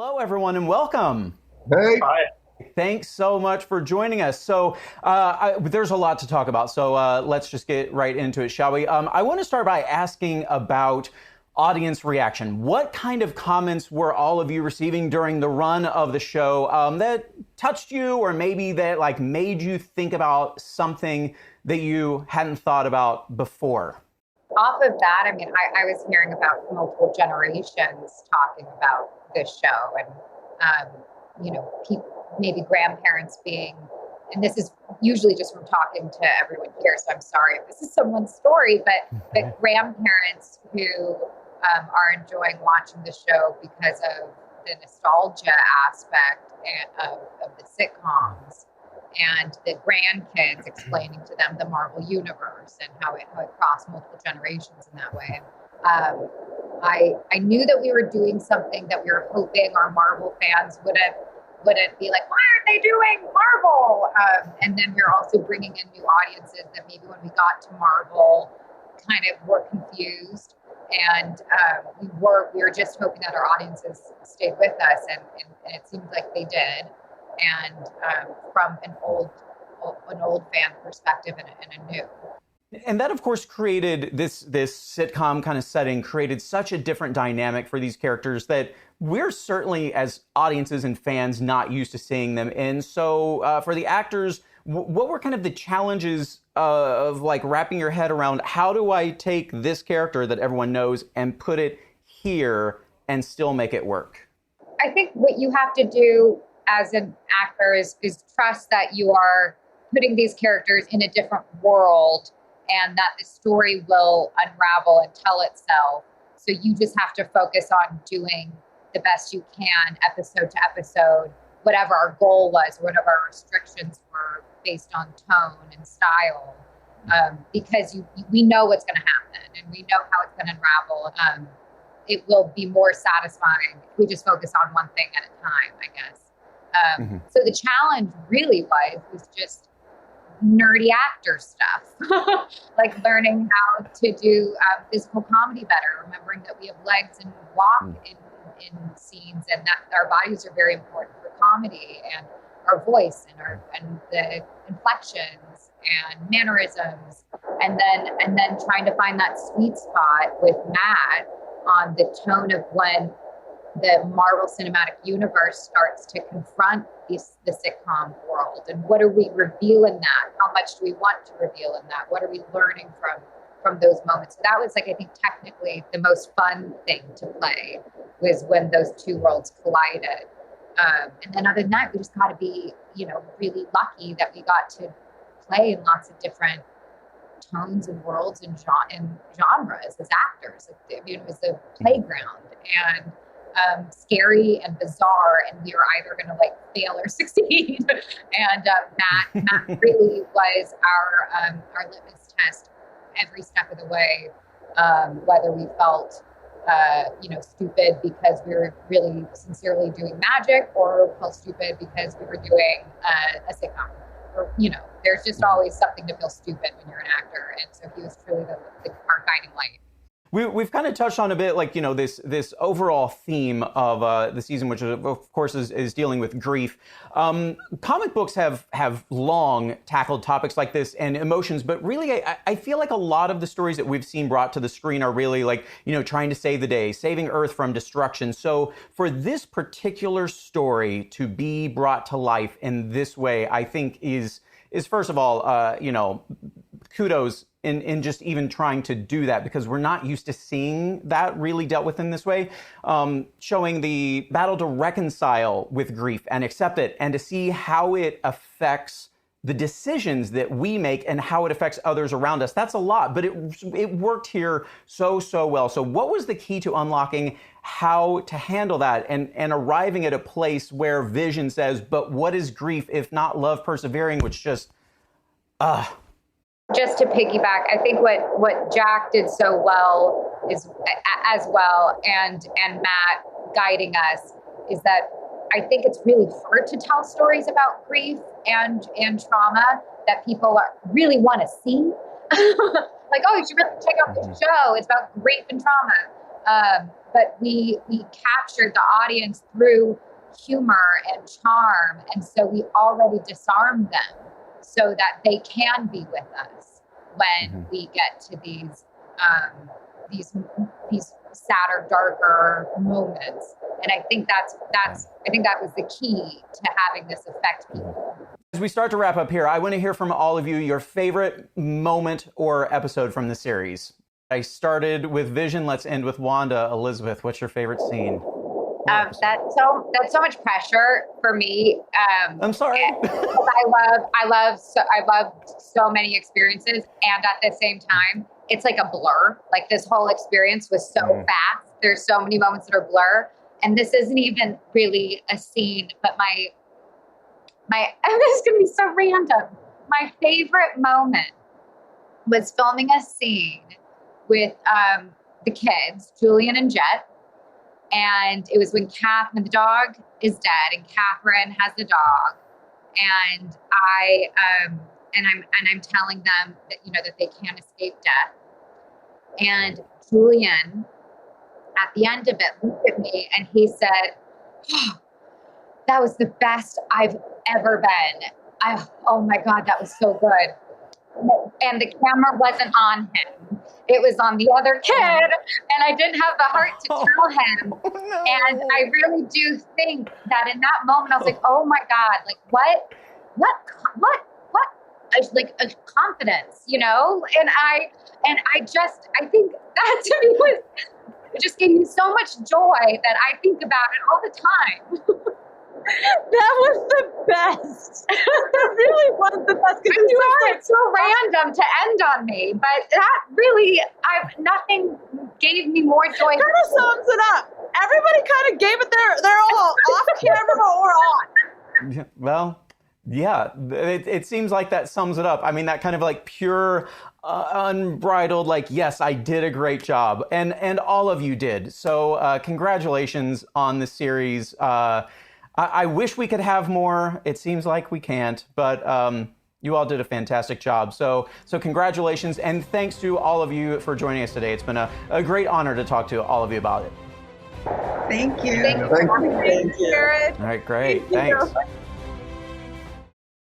Hello, everyone, and welcome. Hey. Hi. Thanks so much for joining us. So there's a lot to talk about, so let's just get right into it, shall we? I want to start by asking about audience reaction. What kind of comments were all of you receiving during the run of the show that touched you, or maybe that like made you think about something that you hadn't thought about before? Off of that, I mean, I was hearing about multiple generations talking about this show, and people, maybe grandparents being, and this is usually just from talking to everyone here, so I'm sorry if this is someone's story, but grandparents who are enjoying watching the show because of the nostalgia aspect of the sitcoms, and the grandkids explaining to them the Marvel universe and how it crossed multiple generations in that way. I knew that we were doing something that we were hoping our Marvel fans wouldn't be like, why aren't they doing Marvel? And then we were also bringing in new audiences that maybe when we got to Marvel kind of were confused. And we were just hoping that our audiences stayed with us, and it seemed like they did. And from an old fan perspective and a new. And that, of course, created this sitcom kind of setting, created such a different dynamic for these characters that we're certainly, as audiences and fans, not used to seeing them in. So for the actors, what were kind of the challenges of like wrapping your head around, how do I take this character that everyone knows and put it here and still make it work? I think what you have to do as an actor is trust that you are putting these characters in a different world and that the story will unravel and tell itself. So you just have to focus on doing the best you can episode to episode, whatever our goal was, whatever our restrictions were based on tone and style, because we know what's going to happen and we know how it's going to unravel. It will be more satisfying if we just focus on one thing at a time, I guess. So the challenge really was just nerdy actor stuff, like learning how to do physical comedy better, remembering that we have legs and walk in scenes, and that our bodies are very important for comedy, and our voice and the inflections and mannerisms, and then trying to find that sweet spot with Matt on the tone of when the Marvel Cinematic Universe starts to confront the sitcom world, and what do we reveal in that? How much do we want to reveal in that? What are we learning from those moments? So that was like, I think technically the most fun thing to play was when those two worlds collided. And then other than that, we just got to be, really lucky that we got to play in lots of different tones and worlds and genres as actors. It was a playground, and scary and bizarre, and we were either going to like fail or succeed. And Matt really was our litmus test every step of the way, whether we felt stupid because we were really sincerely doing magic, or felt stupid because we were doing a sitcom. Or, there's just always something to feel stupid when you're an actor, and so he was truly our guiding light. We've kind of touched on a bit, like, this overall theme of the season, which of course is dealing with grief. Comic books have long tackled topics like this and emotions, but really I feel like a lot of the stories that we've seen brought to the screen are really like, trying to save the day, saving Earth from destruction. So for this particular story to be brought to life in this way, I think is first of all, kudos in just even trying to do that, because we're not used to seeing that really dealt with in this way. Showing the battle to reconcile with grief and accept it, and to see how it affects the decisions that we make and how it affects others around us. That's a lot, but it worked here so well. So what was the key to unlocking how to handle that and arriving at a place where Vision says, but what is grief if not love persevering, which just, Just to piggyback, I think what Jack did so well is, as well, and Matt guiding us, is that I think it's really hard to tell stories about grief and trauma that people really want to see. Like, oh, you should really check out this show. It's about grief and trauma. but we captured the audience through humor and charm. And so we already disarmed them so that they can be with us when we get to these sadder, darker moments. And I think I think that was the key to having this affect people. As we start to wrap up here, I want to hear from all of you your favorite moment or episode from the series. I started with Vision. Let's end with Wanda. Elizabeth, what's your favorite scene? That's so much pressure for me. I'm sorry. I love so many experiences, and at the same time, it's like a blur. Like this whole experience was so fast. There's so many moments that are blur, and this isn't even really a scene. But my this is gonna be so random. My favorite moment was filming a scene with the kids, Julian and Jet. And it was when the dog is dead and Catherine has the dog, and I'm telling them that, you know, that they can't escape death. And Julian, at the end of it, looked at me and he said, "Oh, that was the best I've ever been. Oh my God, that was so good." And the camera wasn't on him. It was on the other kid, and I didn't have the heart to tell him. No. And I really do think that in that moment, I was like, "Oh my God, like what, like a confidence, you know?" And I think that to me was, it just gave me so much joy that I think about it all the time. That was the best. That really was the best. I'm sorry, it's so random to end on me, but that really, nothing gave me more joy. Kind of sums it up. Everybody kind of gave it their all, off camera or on. Well, yeah, it seems like that sums it up. I mean, that kind of like pure, unbridled, like, yes, I did a great job, and all of you did. So congratulations on the series. I wish we could have more. It seems like we can't, but you all did a fantastic job. So congratulations, and thanks to all of you for joining us today. It's been a great honor to talk to all of you about it. Thank you. Thank you. Thank you. All right, great. Thanks.